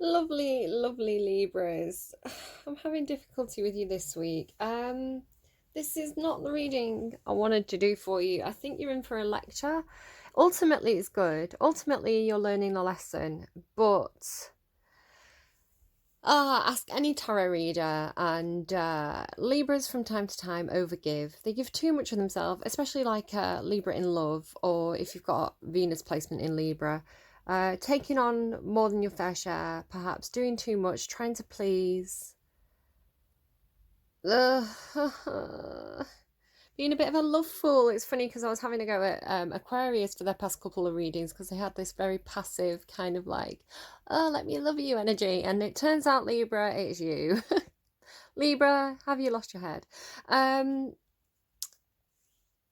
Lovely, lovely Libras. I'm having difficulty with you this week. This is not the reading I wanted to do for you. I think you're in for a lecture. Ultimately, it's good. Ultimately, you're learning a lesson, but ask any tarot reader, and Libras from time to time overgive. They give too much of themselves, especially like Libra in love, or if you've got Venus placement in Libra. Taking on more than your fair share, perhaps doing too much, trying to please. Ugh. Being a bit of a love fool. It's funny because I was having a go at Aquarius for their past couple of readings because they had this very passive kind of like, oh, let me love you energy. And it turns out, Libra, it's you. Libra, have you lost your head? Um,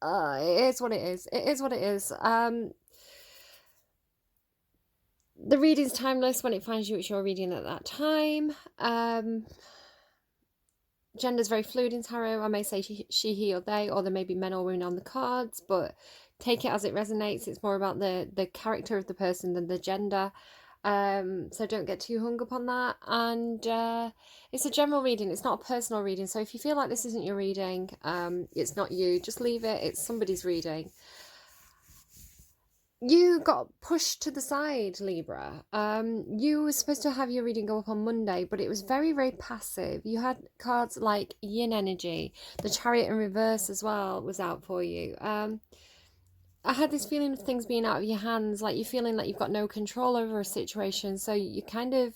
it is what it is. It is what it is. The reading's timeless when it finds you. It's your reading at that time. Gender's very fluid in tarot. I may say she, he, or they, or there may be men or women on the cards, but take it as it resonates. It's more about the character of the person than the gender. So don't get too hung up on that. And it's a general reading. It's not a personal reading. So if you feel like this isn't your reading, it's not you. Just leave it. It's somebody's reading. You got pushed to the side, Libra. You were supposed to have your reading go up on Monday, but it was very, very passive. You had cards like yin energy, the chariot in reverse as well was out for you. I had this feeling of things being out of your hands, like you're feeling like you've got no control over a situation. So you're kind of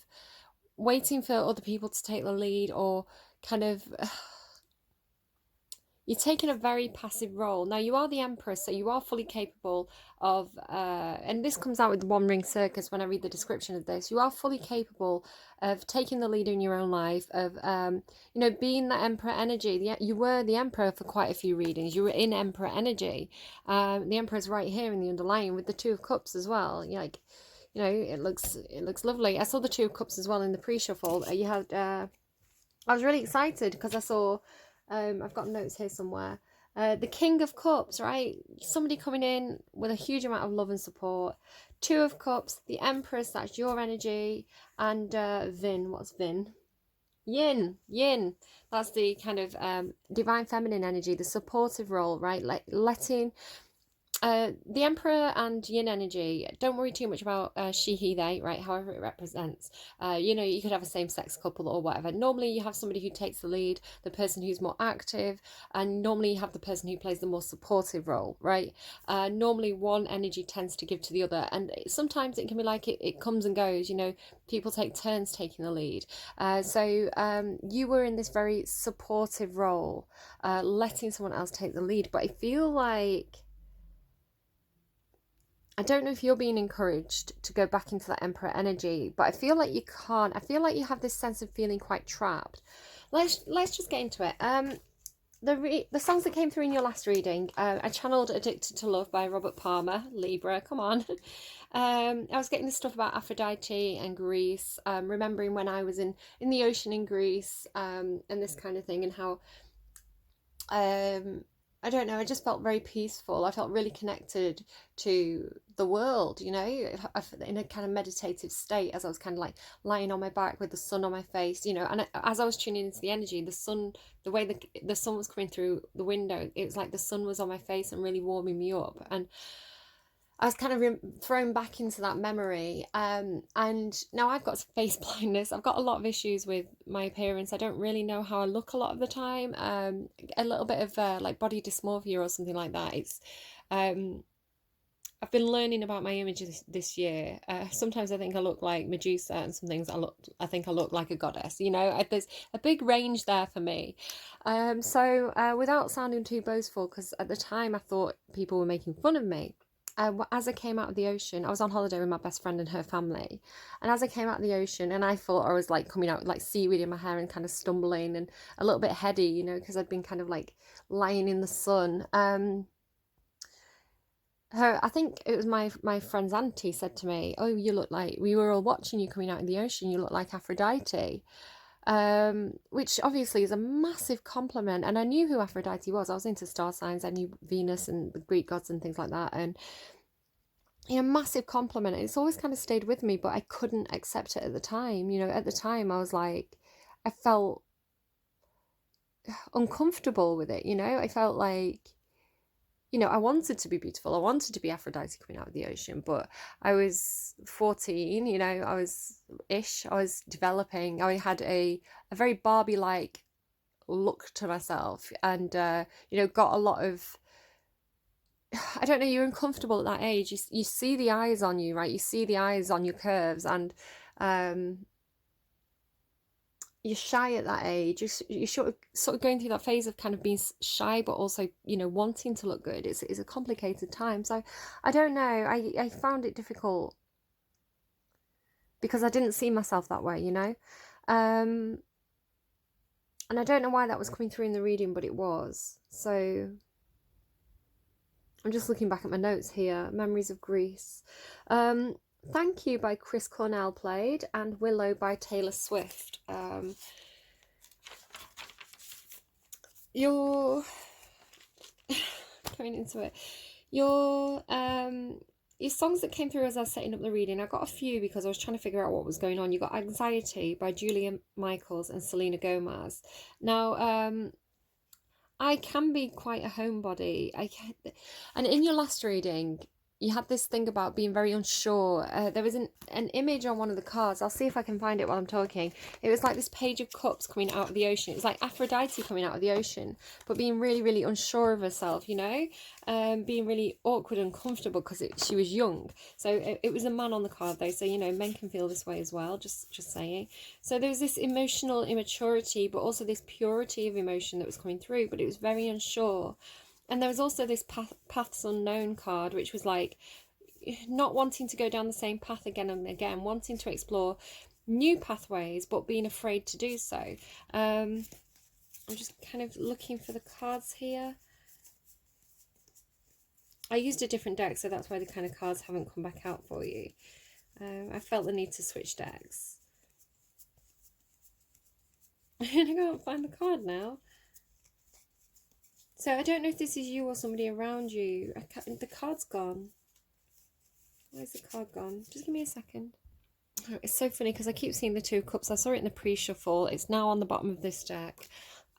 waiting for other people to take the lead, or kind of you're taking a very passive role. Now, you are the Empress, so you are fully capable of, and this comes out with the One Ring Circus when I read the description of this, you are fully capable of taking the lead in your own life, of, being that Emperor energy. You were the Emperor for quite a few readings. You were in Emperor energy. The Emperor's right here in the underlying with the Two of Cups as well. You're like, it looks lovely. I saw the Two of Cups as well in the pre-shuffle. You had, I was really excited because I saw, I've got notes here somewhere. The King of Cups, right? Somebody coming in with a huge amount of love and support. Two of Cups, the Empress, that's your energy. And Vin, what's Vin? Yin. That's the kind of divine feminine energy, the supportive role, right? Like letting the Emperor and Yin energy, don't worry too much about she, he, they, right? However it represents. You could have a same-sex couple or whatever. Normally you have somebody who takes the lead, the person who's more active, and normally you have the person who plays the more supportive role, right? Normally one energy tends to give to the other, and sometimes it can be like it comes and goes, people take turns taking the lead. So you were in this very supportive role, letting someone else take the lead, but I feel like I don't know if you're being encouraged to go back into that Emperor energy, but I feel like you can't. I feel like you have this sense of feeling quite trapped. Let's just get into it. The songs that came through in your last reading, I channeled "Addicted to Love" by Robert Palmer, Libra. Come on. I was getting this stuff about Aphrodite and Greece, remembering when I was in the ocean in Greece, and this kind of thing, and how I don't know, I just felt very peaceful. I felt really connected to the world, in a kind of meditative state as I was kind of like lying on my back with the sun on my face, and as I was tuning into the energy, the way the sun was coming through the window, it was like the sun was on my face and really warming me up. And I was kind of thrown back into that memory. And now I've got face blindness. I've got a lot of issues with my appearance. I don't really know how I look a lot of the time. A little bit of like body dysmorphia or something like that. I've been learning about my image this year. Sometimes I think I look like Medusa, and some things I think I look like a goddess. There's a big range there for me. So without sounding too boastful, because at the time I thought people were making fun of me. As I came out of the ocean, I was on holiday with my best friend and her family, and as I came out of the ocean, and I thought I was like coming out with like seaweed in my hair and kind of stumbling and a little bit heady, because I'd been kind of like lying in the sun. I think it was my friend's auntie said to me, "Oh, you look like, we were all watching you coming out of the ocean. You look like Aphrodite." Which obviously is a massive compliment, and I knew who Aphrodite was. I was into star signs. I knew Venus and the Greek gods and things like that, and massive compliment. It's always kind of stayed with me, but I couldn't accept it at the time. At the time I was like, I felt uncomfortable with it. I felt like, I wanted to be beautiful. I wanted to be Aphrodite coming out of the ocean, but I was 14, I was developing. I had a very Barbie-like look to myself, and, got a lot of, I don't know, you're uncomfortable at that age. You see the eyes on you, right? You see the eyes on your curves, and you're shy at that age. You're sort of going through that phase of kind of being shy, but also, wanting to look good. It's a complicated time. So I don't know. I found it difficult because I didn't see myself that way, and I don't know why that was coming through in the reading, but it was. So I'm just looking back at my notes here. Memories of Greece. Thank You by Chris Cornell played, and Willow by Taylor Swift. You're going into it. Your songs that came through as I was setting up the reading, I got a few because I was trying to figure out what was going on. You got Anxiety by Juliette Michaels and Selena Gomez. Now, I can be quite a homebody. And in your last reading, you had this thing about being very unsure. There was an image on one of the cards. I'll see if I can find it while I'm talking. It was like this Page of Cups coming out of the ocean. It was like Aphrodite coming out of the ocean, but being really, really unsure of herself, being really awkward and uncomfortable because she was young. So it was a man on the card though. So, men can feel this way as well, just saying. So there was this emotional immaturity, but also this purity of emotion that was coming through, but it was very unsure. And there was also this Paths Unknown card, which was like not wanting to go down the same path again and again, wanting to explore new pathways, but being afraid to do so. I'm just kind of looking for the cards here. I used a different deck, so that's why the kind of cards haven't come back out for you. I felt the need to switch decks. I can't find the card now. So I don't know if this is you or somebody around you. The card's gone. Where's the card gone? Just give me a second. Oh, it's so funny because I keep seeing the Two of Cups. I saw it in the pre-shuffle. It's now on the bottom of this deck.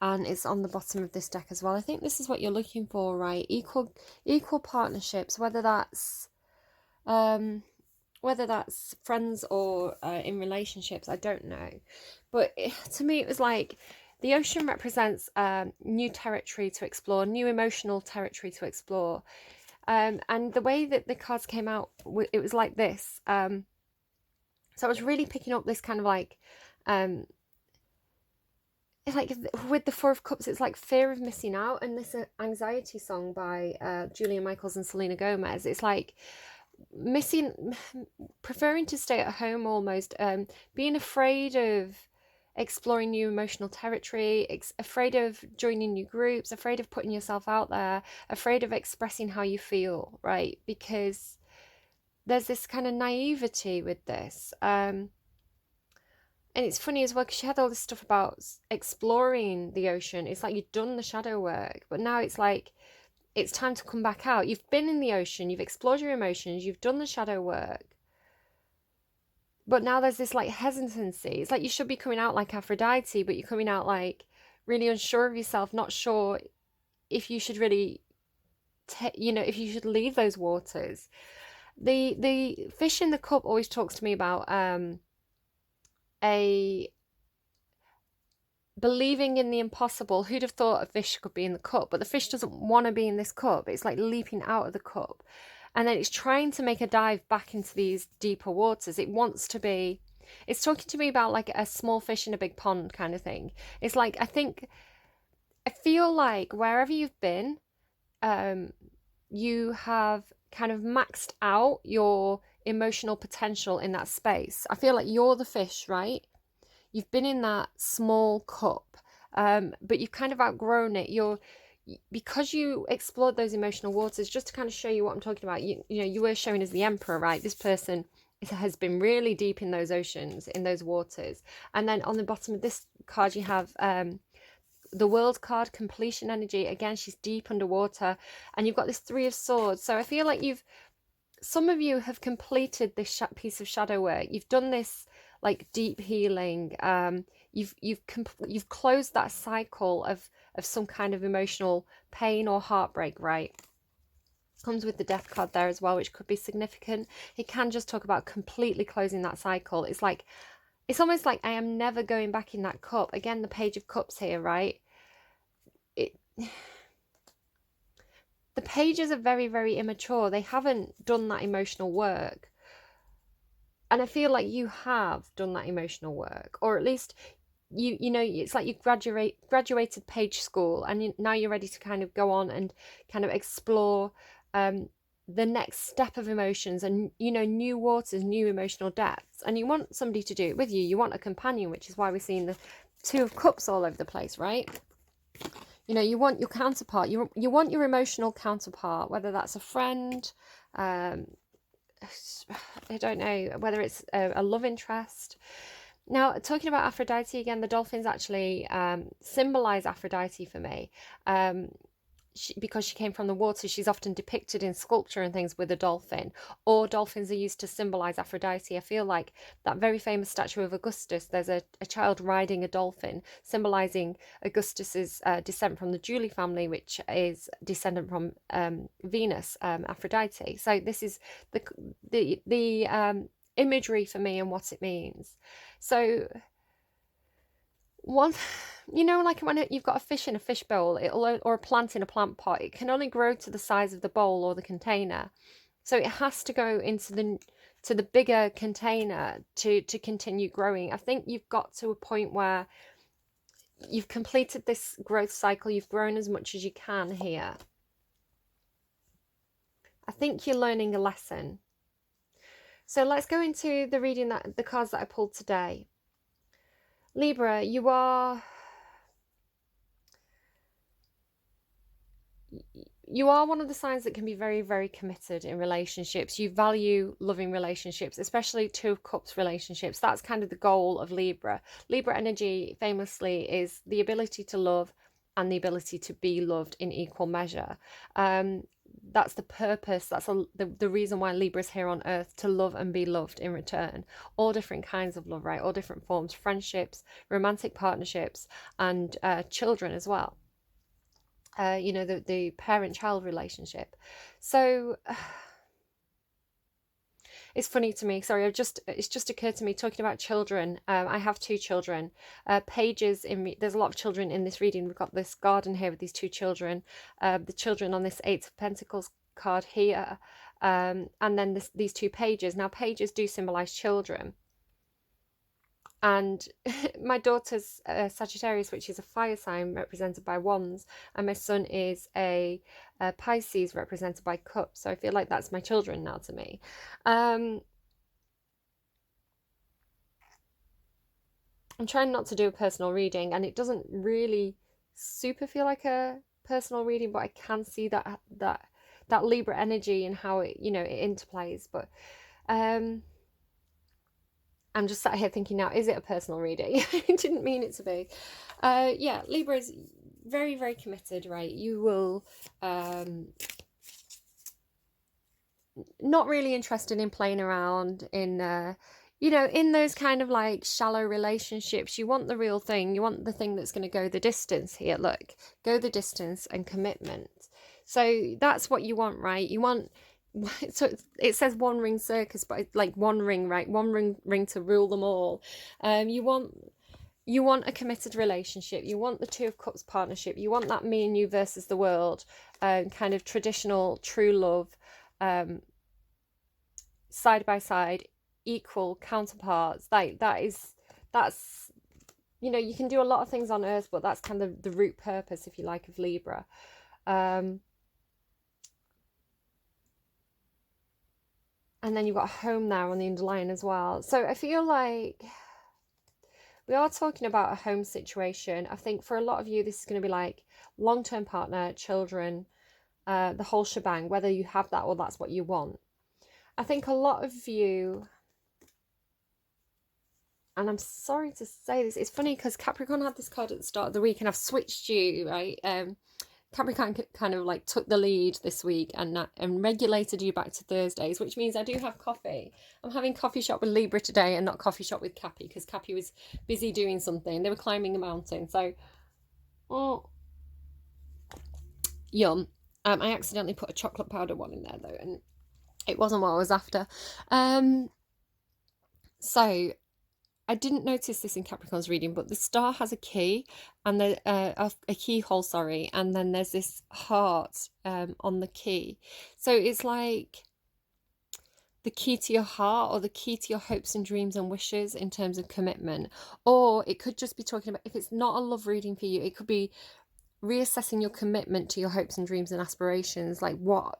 And it's on the bottom of this deck as well. I think this is what you're looking for, right? Equal partnerships, whether that's friends or in relationships, I don't know. But to me, it was like the ocean represents new territory to explore, new emotional territory to explore. And the way that the cards came out, it was like this. So I was really picking up this kind of like, it's like with the Four of Cups, it's like fear of missing out. And this Anxiety song by Juliette Michaels and Selena Gomez, it's like preferring to stay at home almost, being afraid of exploring new emotional territory, afraid of joining new groups, afraid of putting yourself out there, afraid of expressing how you feel, right? Because there's this kind of naivety with this. And it's funny as well because she had all this stuff about exploring the ocean. It's like you've done the shadow work, but now it's like it's time to come back out. You've been in the ocean, you've explored your emotions, you've done the shadow work. But now there's this like hesitancy. It's like you should be coming out like Aphrodite, but you're coming out like really unsure of yourself, not sure if you should really, if you should leave those waters. The fish in the cup always talks to me about a believing in the impossible. Who'd have thought a fish could be in the cup? But the fish doesn't want to be in this cup. It's like leaping out of the cup. And then it's trying to make a dive back into these deeper waters. It wants to be, it's talking to me about like a small fish in a big pond kind of thing. It's like, I feel like wherever you've been, you have kind of maxed out your emotional potential in that space. I feel like you're the fish, right? You've been in that small cup, but you've kind of outgrown it. Because you explored those emotional waters, just to kind of show you what I'm talking about, you were shown as the emperor, right? This person has been really deep in those oceans, in those waters. And then on the bottom of this card, you have the World card, completion energy. Again, she's deep underwater. And you've got this Three of Swords. So I feel like you've some of you have completed this piece of shadow work. You've done this like deep healing. You've closed that cycle of some kind of emotional pain or heartbreak, right? Comes with the death card there as well, which could be significant. It can just talk about completely closing that cycle. It's like, it's almost like I am never going back in that cup. Again, the Page of Cups here, right? The pages are very, very immature. They haven't done that emotional work. And I feel like you have done that emotional work, or at least you know, it's like you graduated page school, and now you're ready to kind of go on and kind of explore the next step of emotions, and you know, new waters, new emotional depths, and you want somebody to do it with you. You want a companion, which is why we're seeing the Two of Cups all over the place, right? You know, you want your counterpart, you want your emotional counterpart, whether that's a friend, I don't know, whether it's a love interest. Now, talking about Aphrodite again, the dolphins actually symbolize Aphrodite for me. Because she came from the water, she's often depicted in sculpture and things with a dolphin, or dolphins are used to symbolize Aphrodite. I feel like that very famous statue of Augustus, there's a child riding a dolphin, symbolizing Augustus's descent from the Julie family, which is descendant from Venus, Aphrodite. So this is the imagery for me and what it means. So one, you know, like when you've got a fish in a fish bowl, or a plant in a plant pot, it can only grow to the size of the bowl or the container. So it has to go into the bigger container to continue growing. I think you've got to a point where you've completed this growth cycle. You've grown as much as you can here. I think you're learning a lesson. So let's go into the reading, the cards that I pulled today. Libra, you are one of the signs that can be very, very committed in relationships. You value loving relationships, especially Two of Cups relationships. That's kind of the goal of Libra. Libra energy famously is the ability to love and the ability to be loved in equal measure. That's the purpose. That's the reason why Libra is here on earth, to love and be loved in return. All different kinds of love, right? All different forms, friendships, romantic partnerships, and children as well. You know, the parent-child relationship. So it's funny to me, sorry, it's just occurred to me, talking about children. I have 2 children. Pages in there's a lot of children in this reading. We've got this garden here with these 2 children. The children on this 8 of Pentacles card here, and then these 2 pages. Now, pages do symbolize children. And my daughter's Sagittarius, which is a fire sign represented by wands, and my son is a Pisces represented by cups. So I feel like that's my children now to me. I'm trying not to do a personal reading, and it doesn't really super feel like a personal reading, but I can see that Libra energy and how it, you know, it interplays. But I'm just sat here thinking now, is it a personal reading? I didn't mean it to be. Yeah, Libra is very, very committed, right? You will not really interested in playing around in you know, in those kind of like shallow relationships. You want the real thing. You want the thing that's going to go the distance here. Look, go the distance and commitment. So that's what you want, right? You want, so it says one ring circus, but like one ring, right? One ring to rule them all. You want a committed relationship. You want the Two of Cups partnership. You want that me and you versus the world, kind of traditional true love, side by side, equal counterparts. Like that's, you know, you can do a lot of things on earth, but that's kind of the root purpose, if you like, of Libra. And then you've got home there on the underline as well. So I feel like we are talking about a home situation. I think for a lot of you, this is going to be like long-term partner, children, the whole shebang, whether you have that or that's what you want. I think a lot of you, and I'm sorry to say this, it's funny because Capricorn had this card at the start of the week and I've switched you, right? Capricorn kind of like took the lead this week and regulated you back to Thursdays, which means I do have coffee. I'm having coffee shop with Libra today and not coffee shop with Cappy, because Cappy was busy doing something. They were climbing a mountain. So, yum. I accidentally put a chocolate powder one in there though, and it wasn't what I was after. So I didn't notice this in Capricorn's reading, but the star has a key and a keyhole, sorry, and then there's this heart on the key. So it's like the key to your heart, or the key to your hopes and dreams and wishes in terms of commitment. Or it could just be talking about, if it's not a love reading for you, it could be reassessing your commitment to your hopes and dreams and aspirations. Like what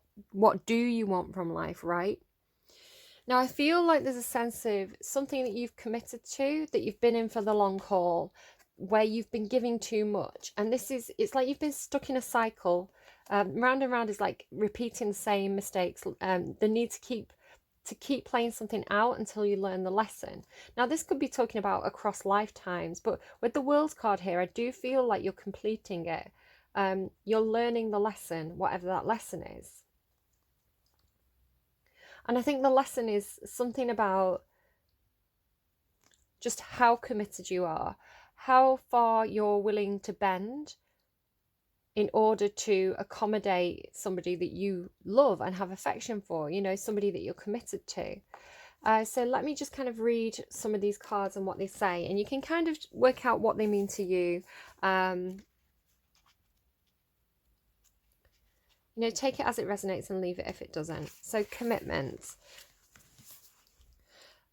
do you want from life, right? Now, I feel like there's a sense of something that you've committed to, that you've been in for the long haul, where you've been giving too much. And it's like you've been stuck in a cycle. Round and round is like repeating the same mistakes. The need to keep playing something out until you learn the lesson. Now, this could be talking about across lifetimes, but with the World card here, I do feel like you're completing it. You're learning the lesson, whatever that lesson is. And I think the lesson is something about just how committed you are, how far you're willing to bend in order to accommodate somebody that you love and have affection for, you know, somebody that you're committed to. So let me just kind of read some of these cards and what they say, and you can kind of work out what they mean to you. You know, take it as it resonates and leave it if it doesn't. So commitment.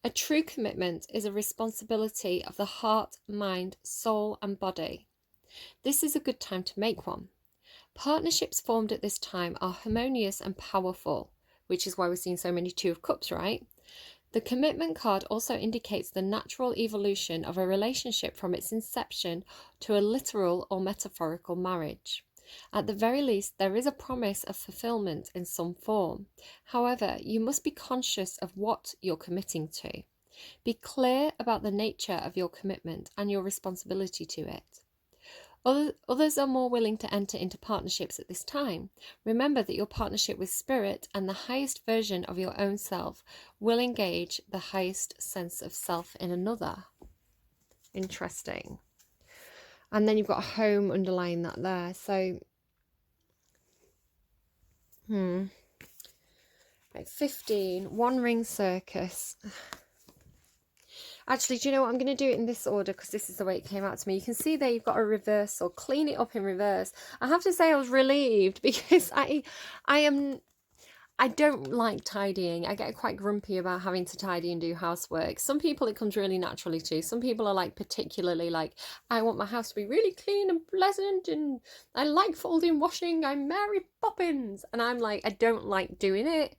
A true commitment is a responsibility of the heart, mind, soul, and body. This is a good time to make one. Partnerships formed at this time are harmonious and powerful, which is why we're seeing so many Two of Cups, right? The commitment card also indicates the natural evolution of a relationship from its inception to a literal or metaphorical marriage. At the very least, there is a promise of fulfillment in some form. However, you must be conscious of what you're committing to. Be clear about the nature of your commitment and your responsibility to it. Others are more willing to enter into partnerships at this time. Remember that your partnership with spirit and the highest version of your own self will engage the highest sense of self in another. Interesting. And then you've got a home underlying that there. So, right, 15, One Ring Circus. Actually, do you know what? I'm going to do it in this order because this is the way it came out to me. You can see there you've got a reversal. Clean it up in reverse. I have to say I was relieved because I don't like tidying. I get quite grumpy about having to tidy and do housework. Some people it comes really naturally to. Some people are like particularly like, I want my house to be really clean and pleasant and I like folding washing. I'm Mary Poppins. And I'm like, I don't like doing it.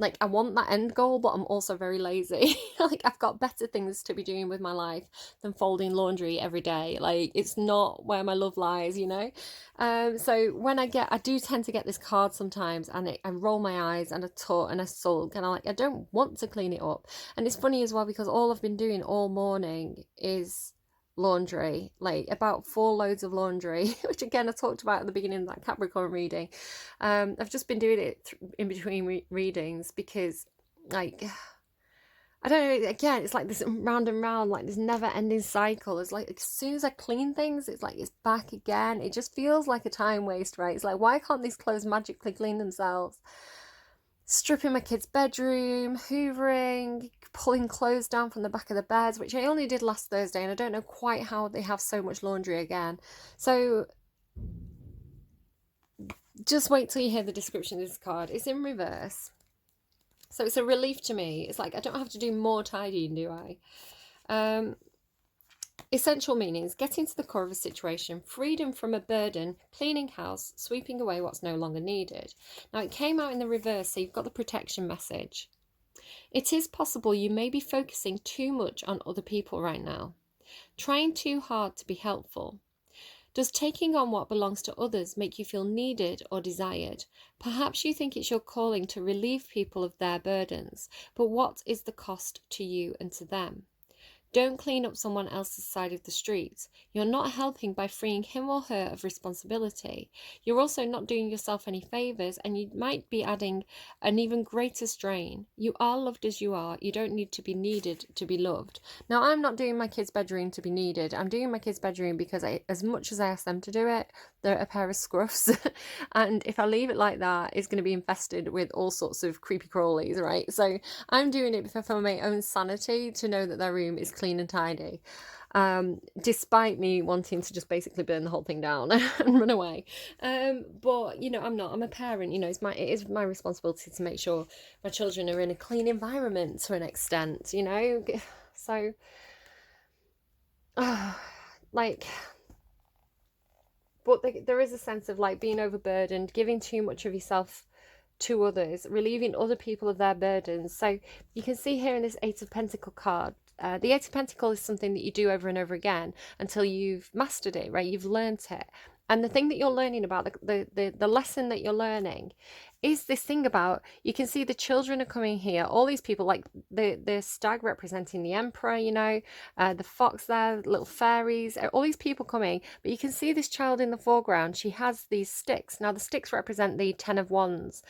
Like, I want that end goal, but I'm also very lazy. Like, I've got better things to be doing with my life than folding laundry every day. Like, it's not where my love lies, you know? So when I do tend to get this card sometimes, and I roll my eyes, and I tut, and I sulk, and I don't want to clean it up. And it's funny as well, because all I've been doing all morning is laundry, like about 4 loads of laundry, which again I talked about at the beginning of that Capricorn reading. I've just been doing it in between readings because, like, I don't know, again, it's like this round and round, like this never ending cycle. It's like as soon as I clean things, it's like it's back again. It just feels like a time waste, right? It's like, why can't these clothes magically clean themselves? Stripping my kids' bedroom, hoovering, pulling clothes down from the back of the beds, which I only did last Thursday, and I don't know quite how they have so much laundry again. So just wait till you hear the description of this card. It's in reverse. So it's a relief to me. It's like I don't have to do more tidying, do I? Essential meanings: getting to the core of a situation, freedom from a burden, cleaning house, sweeping away what's no longer needed. Now, it came out in the reverse, so you've got the protection message. It is possible you may be focusing too much on other people right now, trying too hard to be helpful. Does taking on what belongs to others make you feel needed or desired? Perhaps you think it's your calling to relieve people of their burdens, but what is the cost to you and to them? Don't clean up someone else's side of the street. You're not helping by freeing him or her of responsibility. You're also not doing yourself any favours, and you might be adding an even greater strain. You are loved as you are. You don't need to be needed to be loved. Now, I'm not doing my kids' bedroom to be needed. I'm doing my kids' bedroom because as much as I ask them to do it, they're a pair of scruffs. And if I leave it like that, it's going to be infested with all sorts of creepy crawlies, right? So I'm doing it for my own sanity, to know that their room is clean and tidy, despite me wanting to just basically burn the whole thing down and run away. But you know, I'm a parent, you know, it is my responsibility to make sure my children are in a clean environment to an extent, you know. So like, but there is a sense of like being overburdened, giving too much of yourself to others, relieving other people of their burdens. So you can see here in this Eight of Pentacle card, the Eight of Pentacle is something that you do over and over again until you've mastered it, right? You've learnt it. And the thing that you're learning about, the lesson that you're learning, is this thing about, you can see the children are coming here, all these people, like the stag representing the emperor, you know, the fox there, little fairies, all these people coming. But you can see this child in the foreground. She has these sticks. Now the sticks represent the Ten of Wands.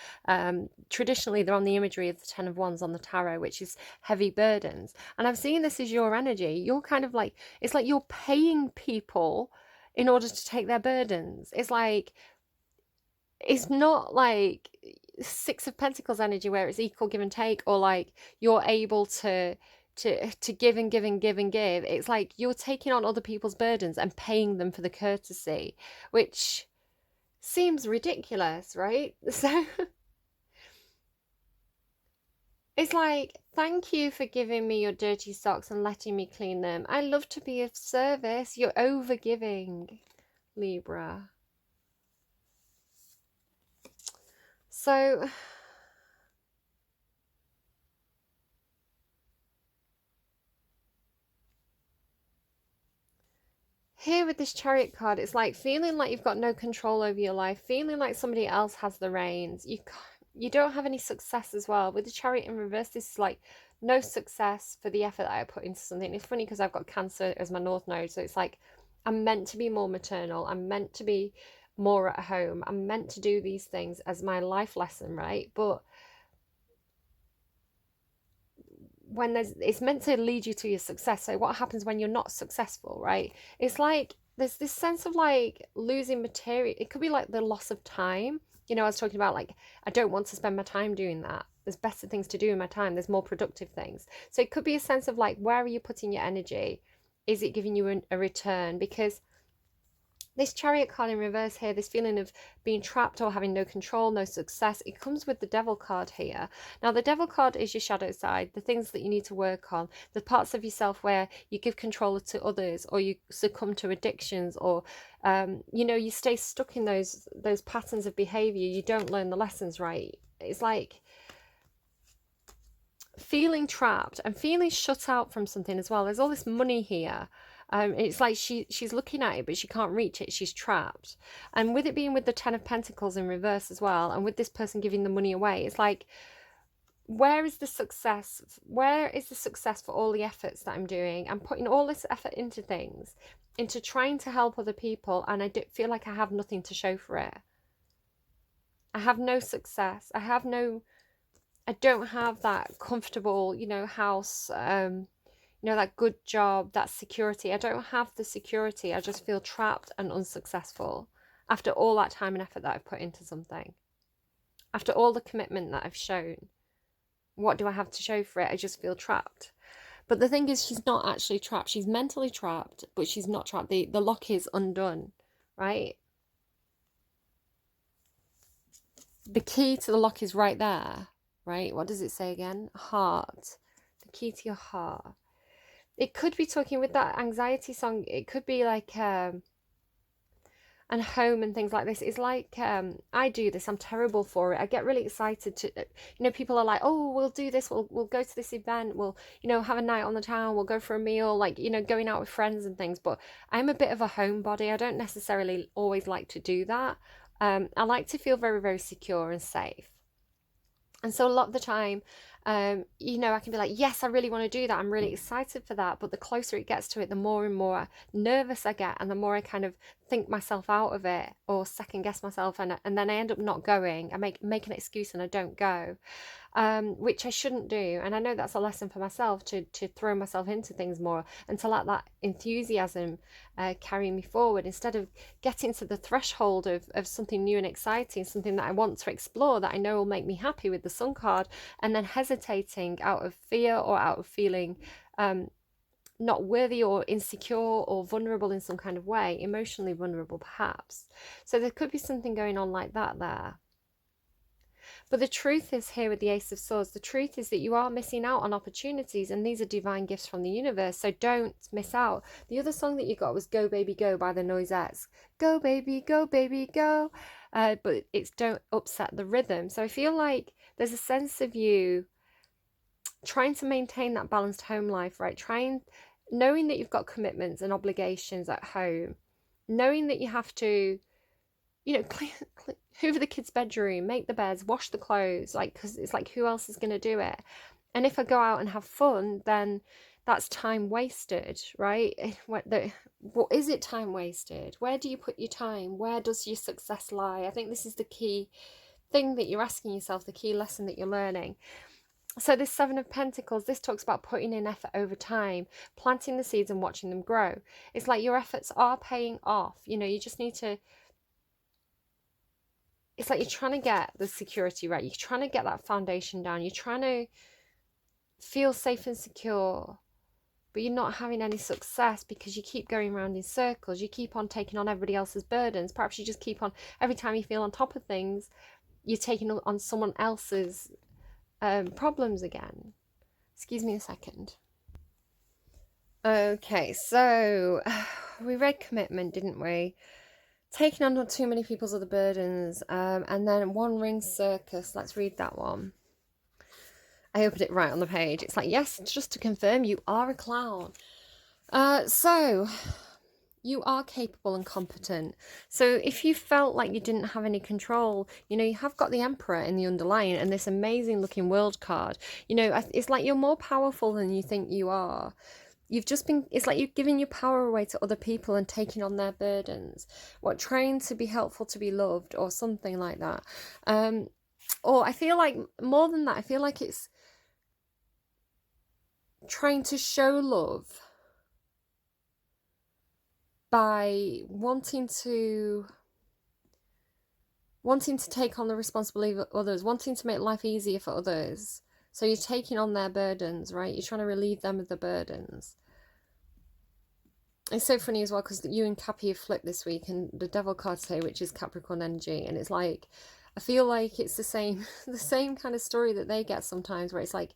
Traditionally they're on the imagery of the Ten of Wands on the tarot, which is heavy burdens. And I'm seeing this as your energy. You're kind of like, it's like you're paying people in order to take their burdens. It's like, it's not like Six of Pentacles energy where it's equal give and take, or like you're able to give and give and give and give. It's like you're taking on other people's burdens and paying them for the courtesy, which seems ridiculous, right? So it's like, thank you for giving me your dirty socks and letting me clean them. I love to be of service. You're over giving, Libra. So here with this Chariot card, it's like feeling like you've got no control over your life, feeling like somebody else has the reins. You don't have any success as well. With the Chariot in reverse, this is like no success for the effort that I put into something. It's funny because I've got Cancer as my North Node, so it's like I'm meant to be more maternal. I'm meant to be more at home. I'm meant to do these things as my life lesson, right? But when it's meant to lead you to your success. So what happens when you're not successful, right? It's like there's this sense of like losing material. It could be like the loss of time. You know, I was talking about like, I don't want to spend my time doing that. There's better things to do in my time. There's more productive things. So it could be a sense of like, where are you putting your energy? Is it giving you a return? Because this Chariot card in reverse here, this feeling of being trapped or having no control, no success, it comes with the Devil card here. Now, the Devil card is your shadow side, the things that you need to work on, the parts of yourself where you give control to others, or you succumb to addictions, or, you know, you stay stuck in those patterns of behavior. You don't learn the lessons, right? It's like feeling trapped and feeling shut out from something as well. There's all this money here. It's like she's looking at it, but she can't reach it. She's trapped. And with it being with the Ten of Pentacles in reverse as well, and with this person giving the money away, it's like, where is the success? Where is the success for all the efforts that I'm doing? I'm putting all this effort into things, into trying to help other people, and I feel like I have nothing to show for it. I have no success. I don't have that comfortable, you know, house, you know, that good job, that security. I don't have the security. I just feel trapped and unsuccessful after all that time and effort that I've put into something. After all the commitment that I've shown, what do I have to show for it? I just feel trapped. But the thing is, she's not actually trapped. She's mentally trapped, but she's not trapped. The lock is undone, right? The key to the lock is right there, right? What does it say again? Heart. The key to your heart. It could be talking with that anxiety song. It could be like, and home and things like this. It's like, I do this. I'm terrible for it. I get really excited to, you know, people are like, oh, we'll do this. We'll go to this event. We'll, you know, have a night on the town. We'll go for a meal, like, you know, going out with friends and things. But I'm a bit of a homebody. I don't necessarily always like to do that. I like to feel very, very secure and safe. And so a lot of the time, You know, I can be like, yes, I really want to do that. I'm really excited for that. But the closer it gets to it, the more and more nervous I get, and the more I kind of think myself out of it or second guess myself, and then I end up not going. I make an excuse and I don't go, which I shouldn't do. And I know that's a lesson for myself, to throw myself into things more and to let that enthusiasm carry me forward, instead of getting to the threshold of something new and exciting, something that I want to explore, that I know will make me happy with the Sun card, and then hesitating out of fear or out of feeling not worthy or insecure or vulnerable in some kind of way, emotionally vulnerable perhaps. So there could be something going on like that there. But the truth is, here with the Ace of Swords, the truth is that you are missing out on opportunities, and these are divine gifts from the universe, so don't miss out. The other song that you got was Go Baby Go by the Noisettes. Go baby, go baby, go. But it's don't upset the rhythm. So I feel like there's a sense of you trying to maintain that balanced home life, right? Knowing that you've got commitments and obligations at home, knowing that you have to, you know, hoover the kids' bedroom, make the beds, wash the clothes, like, because it's like, who else is going to do it? And if I go out and have fun, then that's time wasted, right? What is it, time wasted? Where do you put your time? Where does your success lie? I think this is the key thing that you're asking yourself, the key lesson that you're learning. So this Seven of Pentacles, this talks about putting in effort over time, planting the seeds and watching them grow. It's like your efforts are paying off. You know, you just need to, it's like you're trying to get the security right. You're trying to get that foundation down. You're trying to feel safe and secure, but you're not having any success because you keep going around in circles. You keep on taking on everybody else's burdens. Perhaps you just keep on, every time you feel on top of things, you're taking on someone else's problems again. Excuse me a second. Okay, so we read commitment, didn't we? Taking on not too many people's other burdens, and then One Ring Circus. Let's read that one. I opened it right on the page. It's like, yes, just to confirm, you are a clown. So you are capable and competent. So if you felt like you didn't have any control, you know, you have got the Emperor in the underlying and this amazing looking world card. You know, it's like you're more powerful than you think you are. You've just been, it's like you're giving your power away to other people and taking on their burdens. What, trying to be helpful to be loved or something like that. Or I feel like more than that, I feel like it's trying to show love by wanting to take on the responsibility of others, wanting to make life easier for others. So you're taking on their burdens, right? You're trying to relieve them of the burdens. It's so funny as well because you and Cappy have flipped this week, and the Devil card's here, which is Capricorn energy, and it's like, I feel like it's the same kind of story that they get sometimes, where it's like,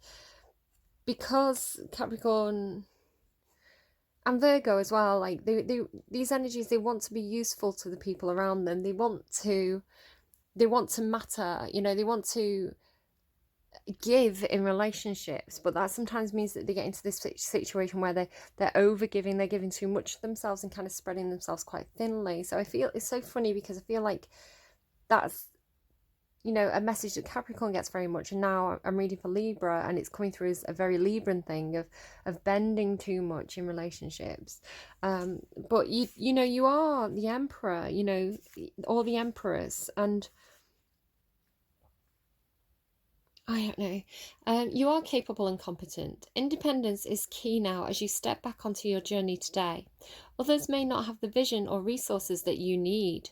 because Capricorn and Virgo as well, like these energies, they want to be useful to the people around them. They want to matter, you know, they want to give in relationships, but that sometimes means that they get into this situation where they're over giving, they're giving too much of themselves and kind of spreading themselves quite thinly. So I feel it's so funny because I feel like that's, you know, a message that Capricorn gets very much, and now I'm reading for Libra and it's coming through as a very Libran thing of bending too much in relationships. But you know, you are the Emperor, you know, or the Empress, and I don't know. You are capable and competent. Independence is key now as you step back onto your journey today. Others may not have the vision or resources that you need.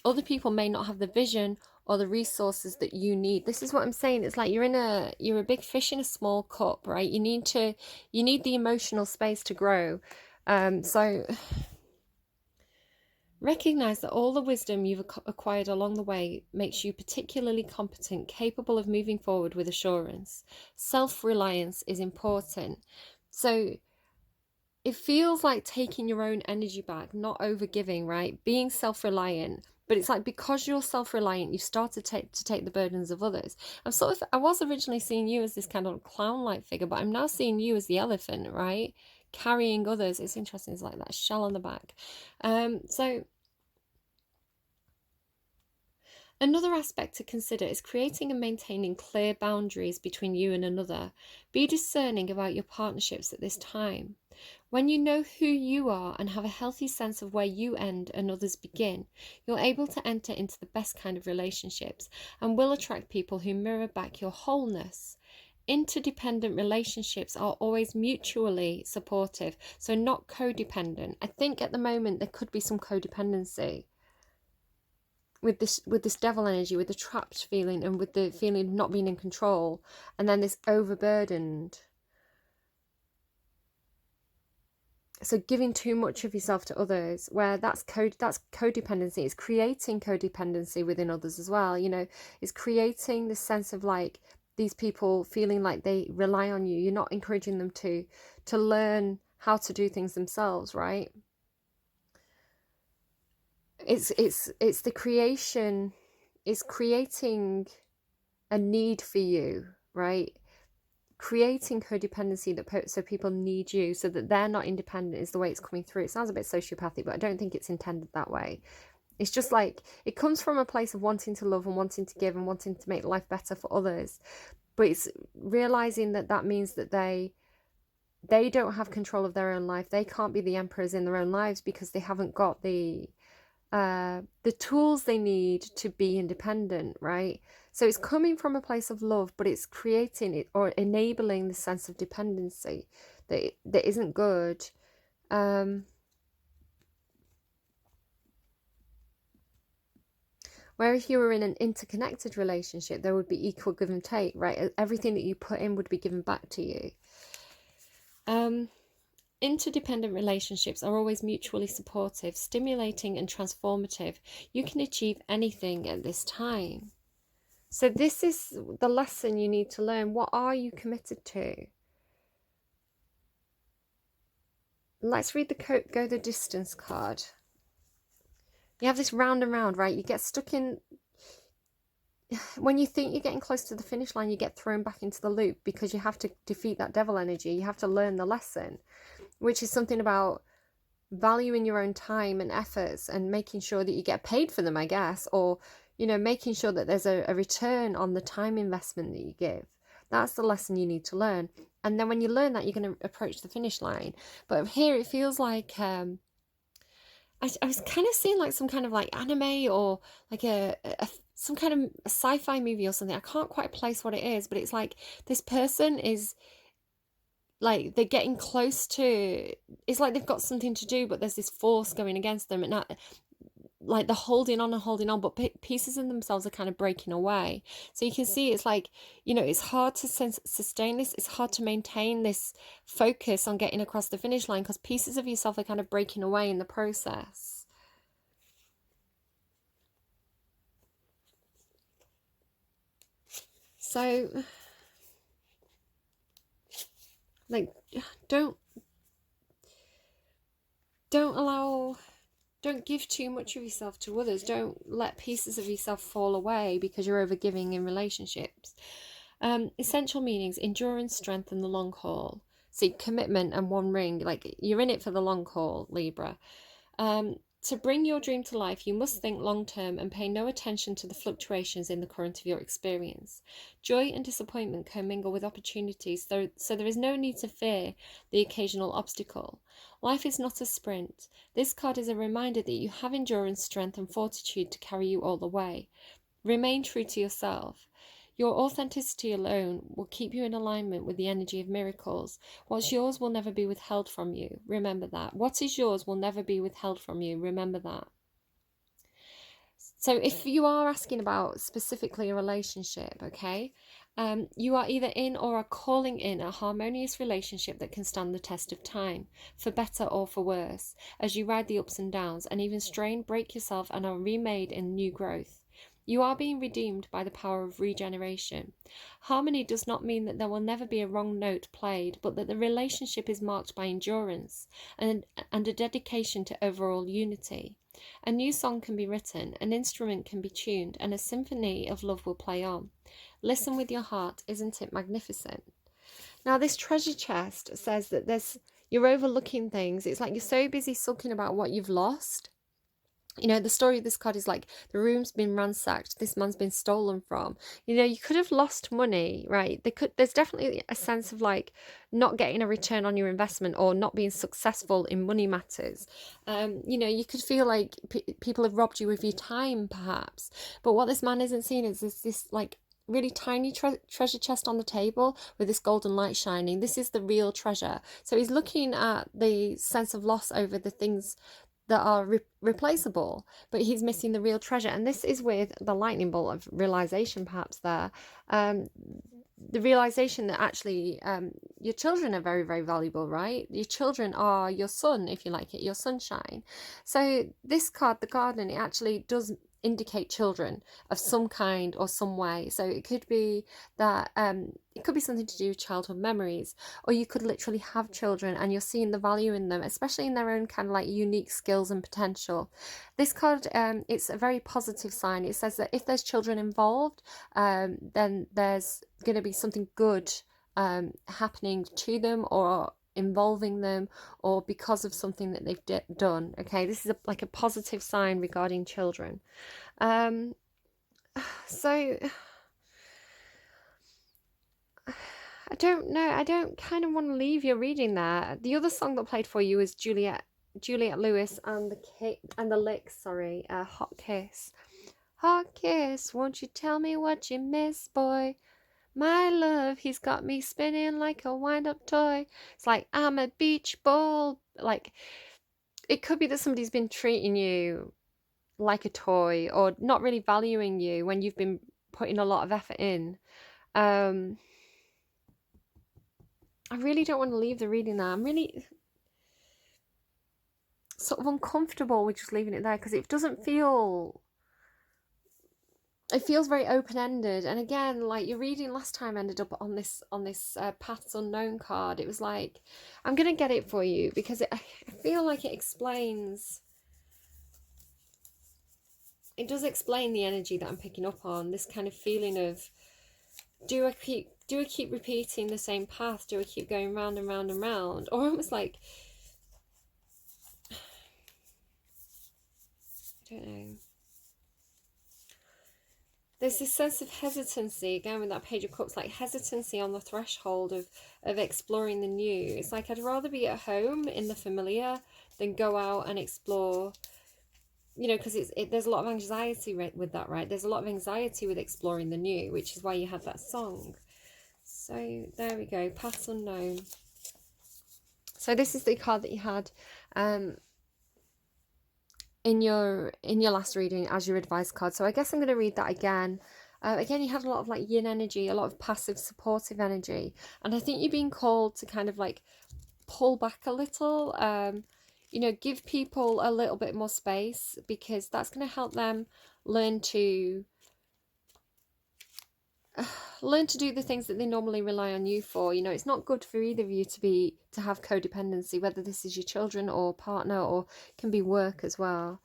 Other people may not have the vision or the resources that you need. This is what I'm saying. It's like you're a big fish in a small cup, right? You need the emotional space to grow. So recognize that all the wisdom you've acquired along the way makes you particularly competent, capable of moving forward with assurance. Self-reliance is important. So it feels like taking your own energy back, not overgiving, right? Being self-reliant. But it's like, because you're self-reliant, you start to take the burdens of others. I was originally seeing you as this kind of clown-like figure, but I'm now seeing you as the elephant, right? Carrying others. It's interesting. It's like that shell on the back. Another aspect to consider is creating and maintaining clear boundaries between you and another. Be discerning about your partnerships at this time. When you know who you are and have a healthy sense of where you end and others begin, you're able to enter into the best kind of relationships and will attract people who mirror back your wholeness. Interdependent relationships are always mutually supportive, so not codependent. I think at the moment there could be some codependency with this devil energy, with the trapped feeling and with the feeling of not being in control, and then this overburdened. So giving too much of yourself to others, where that's codependency. It's creating codependency within others as well. You know, it's creating this sense of like these people feeling like they rely on you. You're not encouraging them to learn how to do things themselves, right? It's the creation. It's creating a need for you, right? Creating codependency so people need you, so that they're not independent is the way it's coming through. It sounds a bit sociopathic, but I don't think it's intended that way. It's just like it comes from a place of wanting to love and wanting to give and wanting to make life better for others, but it's realizing that means that they don't have control of their own life. They can't be the emperors in their own lives because they haven't got the tools they need to be independent, right? So it's coming from a place of love, but it's creating it or enabling the sense of dependency that isn't good. Where if you were in an interconnected relationship, there would be equal give and take, right? Everything that you put in would be given back to you. Interdependent relationships are always mutually supportive, stimulating and transformative. You can achieve anything at this time. So this is the lesson you need to learn. What are you committed to? Let's read the go the distance card. You have this round and round, right? You get stuck in... When you think you're getting close to the finish line, you get thrown back into the loop because you have to defeat that devil energy. You have to learn the lesson, which is something about valuing your own time and efforts and making sure that you get paid for them, I guess, or, you know, making sure that there's a return on the time investment that you give. That's the lesson you need to learn. And then when you learn that, you're going to approach the finish line. But here it feels like I was kind of seeing like some kind of like anime or like some kind of a sci-fi movie or something. I can't quite place what it is, but it's like this person is like they're getting close to, it's like they've got something to do, but there's this force going against them, and not, like they're holding on and holding on, but pieces of themselves are kind of breaking away. So you can see it's like, you know, it's hard to sustain this. It's hard to maintain this focus on getting across the finish line because pieces of yourself are kind of breaking away in the process. So like, don't give too much of yourself to others. Don't let pieces of yourself fall away because you're overgiving in relationships. Essential meanings: endurance, strength, and the long haul. See, commitment and one ring, like you're in it for the long haul, Libra. To bring your dream to life, you must think long-term and pay no attention to the fluctuations in the current of your experience. Joy and disappointment commingle with opportunities, so there is no need to fear the occasional obstacle. Life is not a sprint. This card is a reminder that you have endurance, strength, and fortitude to carry you all the way. Remain true to yourself. Your authenticity alone will keep you in alignment with the energy of miracles. What's yours will never be withheld from you. Remember that. What is yours will never be withheld from you. Remember that. So if you are asking about specifically a relationship, okay, you are either in or are calling in a harmonious relationship that can stand the test of time, for better or for worse, as you ride the ups and downs and even strain, break yourself, and are remade in new growth. You are being redeemed by the power of regeneration. Harmony does not mean that there will never be a wrong note played, but that the relationship is marked by endurance and a dedication to overall unity. A new song can be written, an instrument can be tuned, and a symphony of love will play on. Listen with your heart, isn't it magnificent? Now, this treasure chest says that you're overlooking things. It's like you're so busy sulking about what you've lost You know, the story of this card is like the room's been ransacked, this man's been stolen from. You know, you could have lost money, right? There's definitely a sense of like not getting a return on your investment or not being successful in money matters. You know, you could feel like people have robbed you of your time, perhaps. But what this man isn't seeing is this like really tiny treasure chest on the table with this golden light shining. This is the real treasure. So he's looking at the sense of loss over the things that are replaceable, but he's missing the real treasure. And this is with the lightning bolt of realization, perhaps there. The realization that actually your children are very, very valuable, right? Your children are your sun, if you like it, your sunshine. So this card, the garden, it actually does indicate children of some kind or some way. So it could be that it could be something to do with childhood memories, or you could literally have children and you're seeing the value in them, especially in their own kind of like unique skills and potential. This card, it's a very positive sign. It says that if there's children involved, then there's going to be something good happening to them or involving them or because of something that they've done. Okay, this is like a positive sign regarding children. So I don't know. I don't kind of want to leave your reading there. The other song that played for you is Juliette Lewis and the Licks. Sorry, Hot Kiss. Hot kiss, won't you tell me what you miss, boy? My love, he's got me spinning like a wind-up toy. It's like I'm a beach ball. Like, it could be that somebody's been treating you like a toy or not really valuing you when you've been putting a lot of effort in. I really don't want to leave the reading there. I'm really sort of uncomfortable with just leaving it there because it doesn't feel... It feels very open-ended, and again, like your reading last time ended up on this Paths Unknown card. It was like, I'm gonna get it for you because I feel like it does explain the energy that I'm picking up on. This kind of feeling of, do I keep repeating the same path? Do I keep going round and round and round, or almost like, I don't know. There's this sense of hesitancy, again with that Page of Cups, like hesitancy on the threshold of exploring the new. It's like I'd rather be at home in the familiar than go out and explore, you know, because there's a lot of anxiety with that, right? There's a lot of anxiety with exploring the new, which is why you had that song. So there we go, Paths Unknown. So this is the card that you had in your last reading as your advice card. So I guess I'm going to read that again. Again, you had a lot of like yin energy, a lot of passive supportive energy, and I think you're being called to kind of like pull back a little, you know, give people a little bit more space, because that's going to help them learn to do the things that they normally rely on you for. You know, it's not good for either of you to have codependency, whether this is your children or partner, or can be work as well.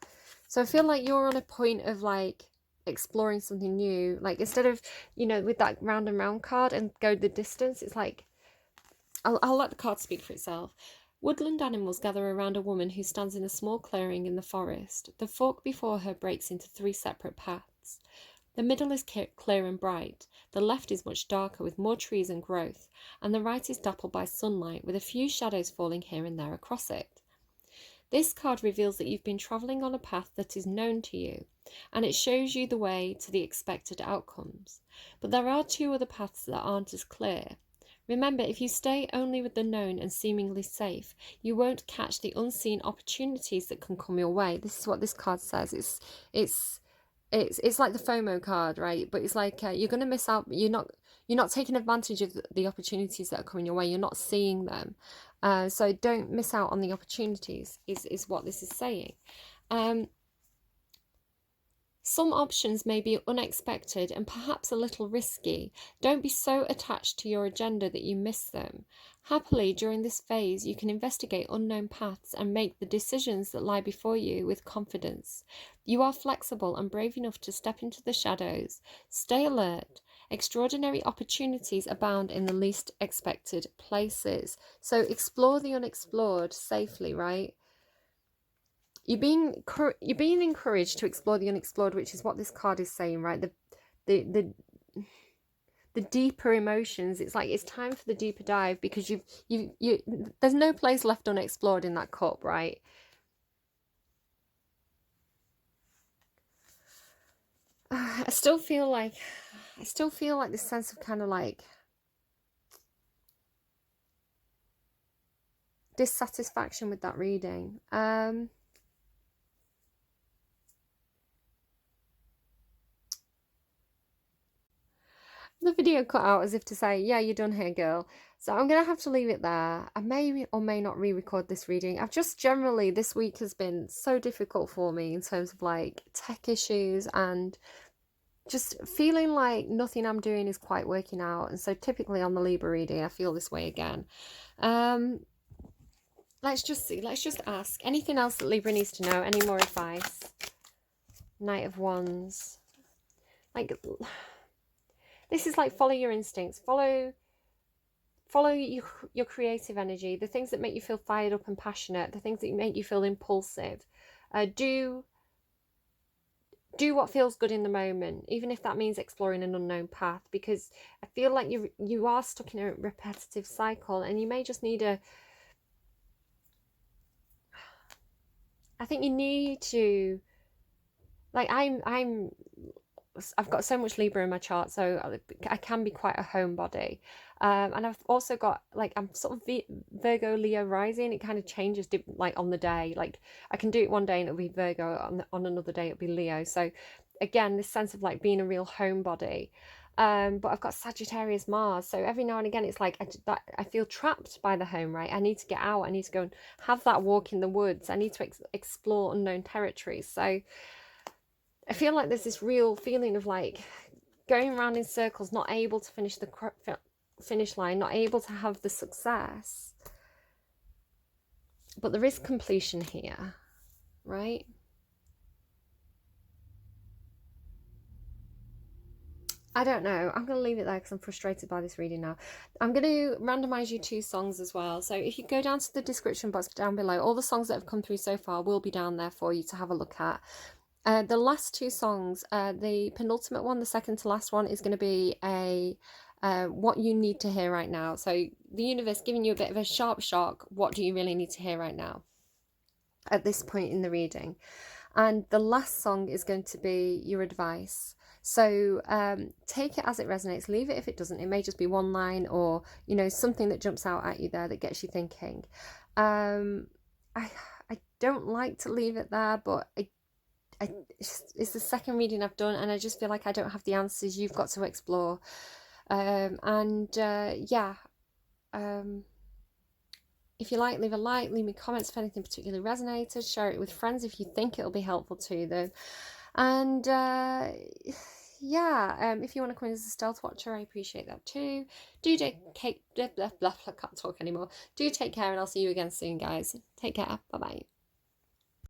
So I feel like you're on a point of like exploring something new. Like instead of, you know, with that round and round card and go the distance, it's like, I'll let the card speak for itself. Woodland animals gather around a woman who stands in a small clearing in the forest. The fork before her breaks into 3 separate paths. The middle is clear and bright, the left is much darker with more trees and growth, and the right is dappled by sunlight with a few shadows falling here and there across it. This card reveals that you've been travelling on a path that is known to you, and it shows you the way to the expected outcomes. But there are 2 other paths that aren't as clear. Remember, if you stay only with the known and seemingly safe, you won't catch the unseen opportunities that can come your way. This is what this card says. It's like the FOMO card, right? But it's like you're going to miss out. You're not taking advantage of the opportunities that are coming your way. You're not seeing them. So don't miss out on the opportunities is what this is saying. Some options may be unexpected and perhaps a little risky. Don't be so attached to your agenda that you miss them. Happily, during this phase, you can investigate unknown paths and make the decisions that lie before you with confidence. You are flexible and brave enough to step into the shadows. Stay alert. Extraordinary opportunities abound in the least expected places. So explore the unexplored safely, right? you're being encouraged to explore the unexplored, which is what this card is saying, right? The deeper emotions. It's like it's time for the deeper dive, because you there's no place left unexplored in that cup, right? I still feel like this sense of kind of like dissatisfaction with that reading. The video cut out as if to say, yeah, you're done here, girl. So I'm going to have to leave it there. I may or may not re-record this reading. I've just generally, this week has been so difficult for me in terms of like tech issues and just feeling like nothing I'm doing is quite working out. And so typically on the Libra reading, I feel this way again. Let's just see. Let's just ask. Anything else that Libra needs to know? Any more advice? Knight of Wands. Like, this is like follow your instincts. Follow your creative energy. The things that make you feel fired up and passionate. The things that make you feel impulsive. Do what feels good in the moment, even if that means exploring an unknown path, because I feel like you are stuck in a repetitive cycle, and you may just need I think you need to, like, I've got so much Libra in my chart, so I can be quite a homebody. And I've also got, like, I'm sort of Virgo Leo rising. It kind of changes like on the day. Like, I can do it one day and it'll be Virgo, on another day it'll be Leo. So again, this sense of like being a real homebody. But I've got Sagittarius Mars, so every now and again it's like I feel trapped by the home, right? I need to get out. I need to go and have that walk in the woods. I need to explore unknown territories. So I feel like there's this real feeling of like going around in circles, not able to finish the finish line, not able to have the success. But there is completion here, right? I don't know. I'm going to leave it there because I'm frustrated by this reading now. I'm going to randomize you 2 songs as well. So if you go down to the description box down below, all the songs that have come through so far will be down there for you to have a look at. The last 2 songs, the penultimate one, the second to last one, is going to be a what you need to hear right now. So the universe giving you a bit of a sharp shock. What do you really need to hear right now at this point in the reading? And the last song is going to be your advice. So take it as it resonates. Leave it if it doesn't. It may just be one line, or, you know, something that jumps out at you there that gets you thinking. I don't like to leave it there, but it's the second reading I've done, and I just feel like I don't have the answers. You've got to explore. If you like, leave a like, leave me comments if anything particularly resonated, share it with friends if you think it'll be helpful to them. And if you want to come in as a stealth watcher, I appreciate that too. Do take I can't talk anymore. Do take care, and I'll see you again soon, guys. Take care. Bye bye.